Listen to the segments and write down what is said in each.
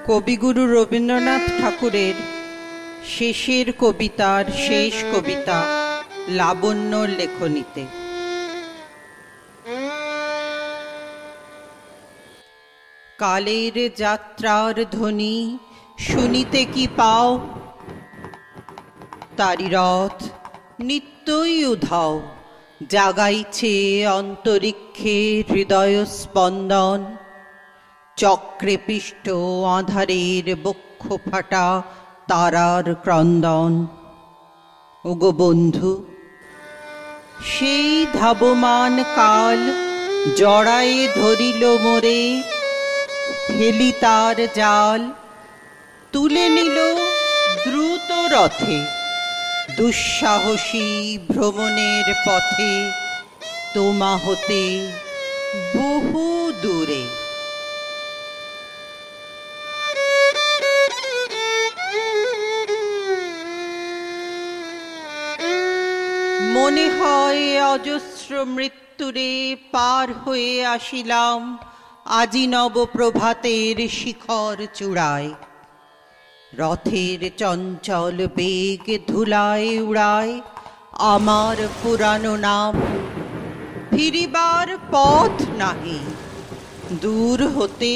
কবিগুরু রবীন্দ্রনাথ ঠাকুরের শেষের কবিতার শেষ কবিতা লাবণ্যর লেখনীতে। কালের যাত্রার ধ্বনি শুনিতে কি পাও, তারি রথ নিত্যই উধাও, জাগাইছে অন্তরিক্ষে হৃদয় স্পন্দন। চক্রে পিষ্ট আঁধারের বক্ষ ফাটা তারার ক্রন্দন। ওগো বন্ধু, সেই ধাবমান কাল জড়ায়ে ধরিল মোরে, ফেলি তার জাল তুলে নিল দ্রুত রথে, দুঃসাহসী ভ্রমণের পথে তোমা হতে বহু দূরে। মনে হয় অজস্র মৃত্যুরে পার হয়ে আসিলাম আজি নব প্রভাতের শিখর চূড়ায়। রথের চঞ্চল বেগ ধুলায় উড়ায় আমার পুরানো নাম। ফিরিবার পথ নাহি, দূর হতে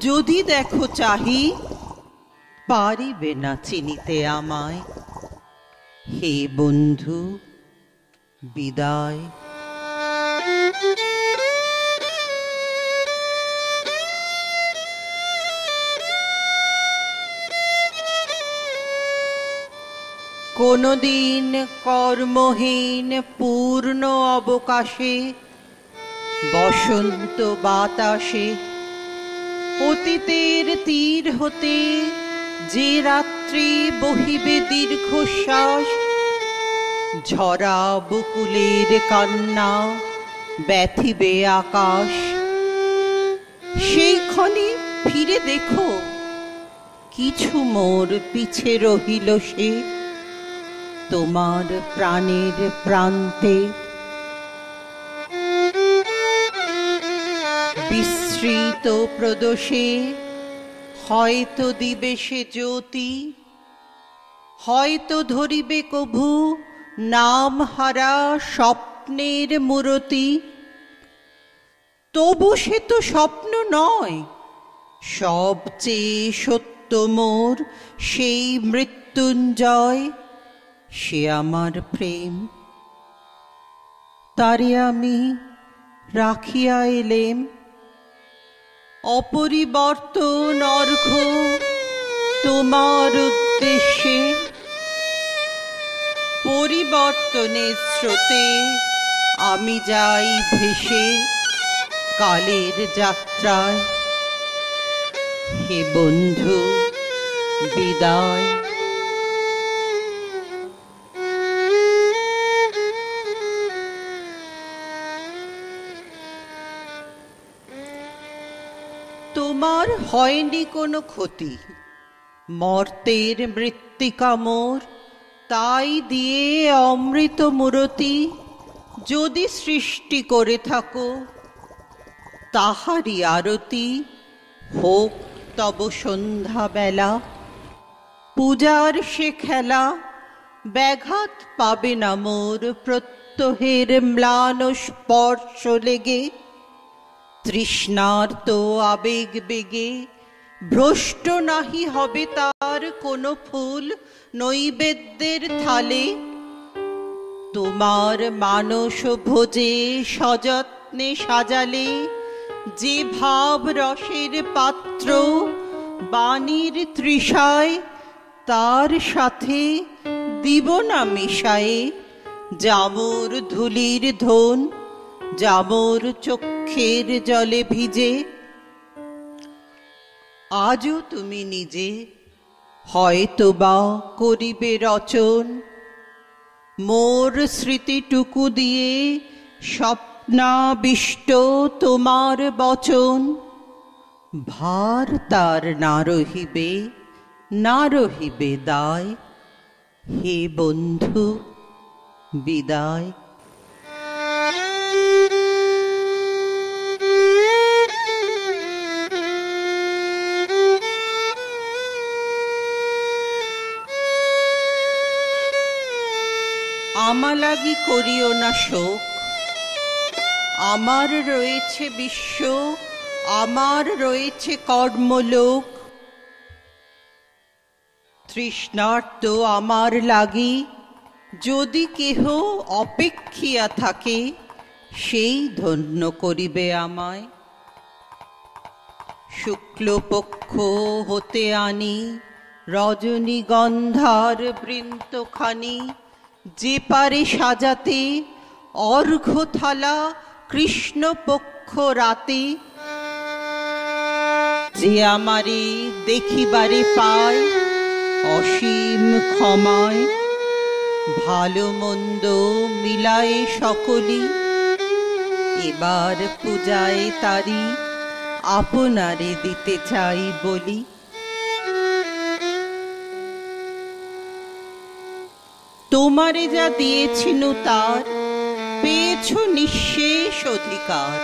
যদি দেখো চাহি, পারিবে না চিনিতে আমায়। হে বন্ধু, বিদায়। কোনদিন কর্মহীন পূর্ণ অবকাশে, বসন্ত বাতাসে, অতীতের তীর হতে যে রাত্রি বহিবে দীর্ঘশ্বাস, ঝরা বকুলের কান্না ব্যথিবে আকাশ। সেইক্ষণে ফিরে দেখো, কিছু মোর পিছে রহিল সে, তোমার প্রাণের প্রান্তে। বিস্মৃত প্রদোষে হয়তো দিবে সে জ্যোতি, হয়তো ধরিবে কভু নাম হারা স্বপ্নের মূরতি। তবু সে তো স্বপ্ন নয়, সবচেয়ে সত্য মোর সেই মৃত্যুঞ্জয়। সে আমার প্রেম, তারে আমি রাখিয়া এলেম। অপরিবর্তন অর্ঘ্য তোমার উদ্দেশ্যে, পরিবর্তনের স্রোতে আমি যাই ভেসে কালের যাত্রায়। হে বন্ধু, বিদায়। তোমার হয়নি কোনো ক্ষতি, মর্তের মৃত্তিকা মোর, তাই দিয়ে অমৃত মূরতি যদি সৃষ্টি করে থাকো, তাহারই আরতি হোক তব সন্ধ্যা বেলা। পূজার সে খেলা ব্যাঘাত পাবে না মোর প্রত্যহের ম্লান স্পর্শ লেগে। তৃষ্ণার্ত আবেগ বেগে ভ্রষ্ট নাহি হবে তার কোনো ফুল নৈবেদ্যের থালে। তোমার মানস ভোজে সযত্নে সাজালে যে ভাব রসের পাত্র বাণীর তৃষায়, তার সাথে দিব না মিশায়ে জামর ধুলির ধন, জামর চক্ষের জলে ভিজে। আজও তুমি নিজে হয়তো বা করিবে রচন, মোর স্মৃতিটুকু দিয়ে স্বপ্নাবিষ্ট তোমার বচন। ভার তার না রহিবে, না রহিবে দায়। হে বন্ধু, বিদায়। আমা লাগি করিও না শোক, আমার রয়েছে বিশ্ব, আমার রয়েছে কর্মলোক। তৃষ্ণার্ত আমার লাগি যদি কেহ অপেক্ষিয়া থাকে, সেই ধন্য করিবে আমায়। শুক্লপক্ষ হতে আনি রজনীগন্ধার বৃন্তখানি, যে পারে সাজাতে অর্ঘ্যথালা কৃষ্ণপক্ষ রাতে। যে আমারে দেখিবারে পায় অসীম ক্ষমায়, ভালো মন্দ মিলায়ে সকলি, এবার পূজায় তারি আপনারে দিতে চাই বলি। তোমারে যা দিয়েছিনু তার পেয়েছ নিঃশেষ অধিকার।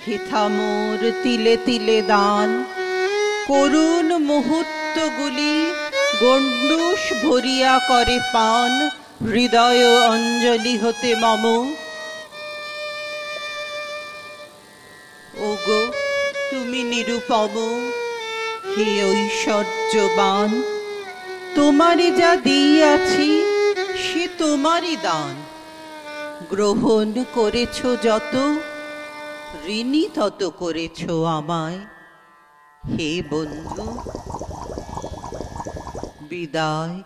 হেথা মোর তিলে তিলে দান, করুণ মুহূর্তগুলি গণ্ডূষ ভরিয়া করে পান, হৃদয় অঞ্জলি হতে মম। ওগো তুমি নিরুপম, হে ঐশ্বর্যবান, তোমারে যা দিয়াছি সে তোমারই দান। গ্রহণ করেছ যত, ঋণী তত করেছ আমায়। হে বন্ধু, বিদায়।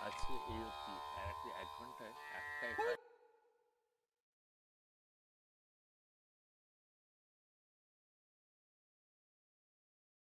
আজকে এই অবধি, এক ঘন্টায় একটা